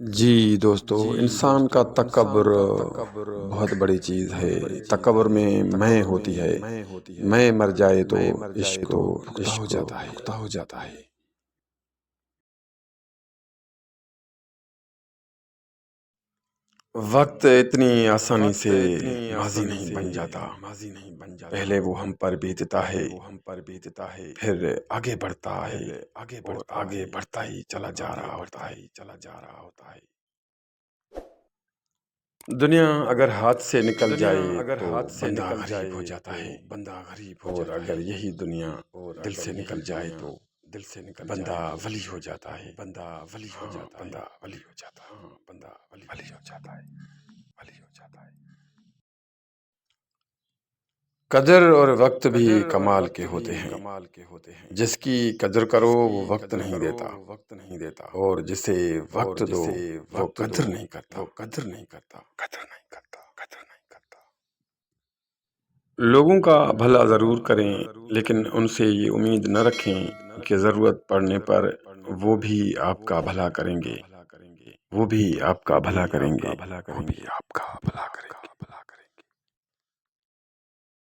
جی دوستو، جی انسان کا دوستو، تکبر انسان کا تکبر بہت بڑی چیز ہے۔ بہت بڑی چیز تکبر ہے۔ میں میں تکبر ہوتی میں ہے۔ میں ہوتی ہے۔ میں مر جائے تو میں مر جائے عشق تو تو پختہ ہو عشق جاتا ہے۔ پختہ ہو جاتا ہے۔ وقت اتنی آسانی وقت سے اتنی ماضی آسانی نہیں سے بن جاتا۔ ماضی نہیں بن جاتا۔ پہلے وہ ہم پر بیتتا پہلے ہے، وہ ہم پر بیتتا ہے، پھر آگے بڑھتا پھر ہے، آگے اور بڑھتا آگے ہے، بڑھتا ہی اور چلا جا آگے رہا ہوتا بڑھتا ہے۔ ہی چلا جا رہا ہوتا ہے۔ دنیا اگر ہاتھ سے نکل دنیا جائے اگر تو ہاتھ سے بندہ نکل غریب ہو جائے جاتا تو ہے، بندہ غریب ہو اور جاتا اگر ہے، یہی دنیا اور دل اگر سے نکل یہی جائے دنیا تو دل سے نکل بندہ جائے تو ولی ہو جاتا ہے۔ بندہ ولی ہو ہاں، جاتا ہے۔ بندہ ولی ہو جاتا ہے۔ ہاں، بندہ ولی ہو جاتا ہے۔ ولی ہو جاتا ہے۔ قدر اور وقت بھی قدر اور کمال وقت کے بھی ہوتے ہیں۔ کمال کے ہوتے ہیں۔ جس کی قدر کرو جس کی وہ وقت قدر نہیں کرو دیتا، وہ وقت نہیں دیتا، اور جسے اور وقت دو جسے وہ وقت دو قدر نہیں کرتا۔ وہ قدر نہیں کرتا۔ قدر نہیں کرتا۔ قدر نہیں کرتا۔ لوگوں کا بھلا لوگوں کا ضرور کریں، بھلا ضرور لیکن کریں، ان سے یہ لیکن امید ان نہ سے یہ رکھیں امید نہ کہ رکھیں ضرورت کہ پڑنے پر ضرورت پڑنے وہ پر بھی آپ وہ کا بھی بھلا کریں آپ کا گے، بھلا کریں گے، وہ بھی آپ کا وہ بھلا بھی کریں آپ گے۔ کا بھلا کریں گے، آپ کا بھلا کریں گے۔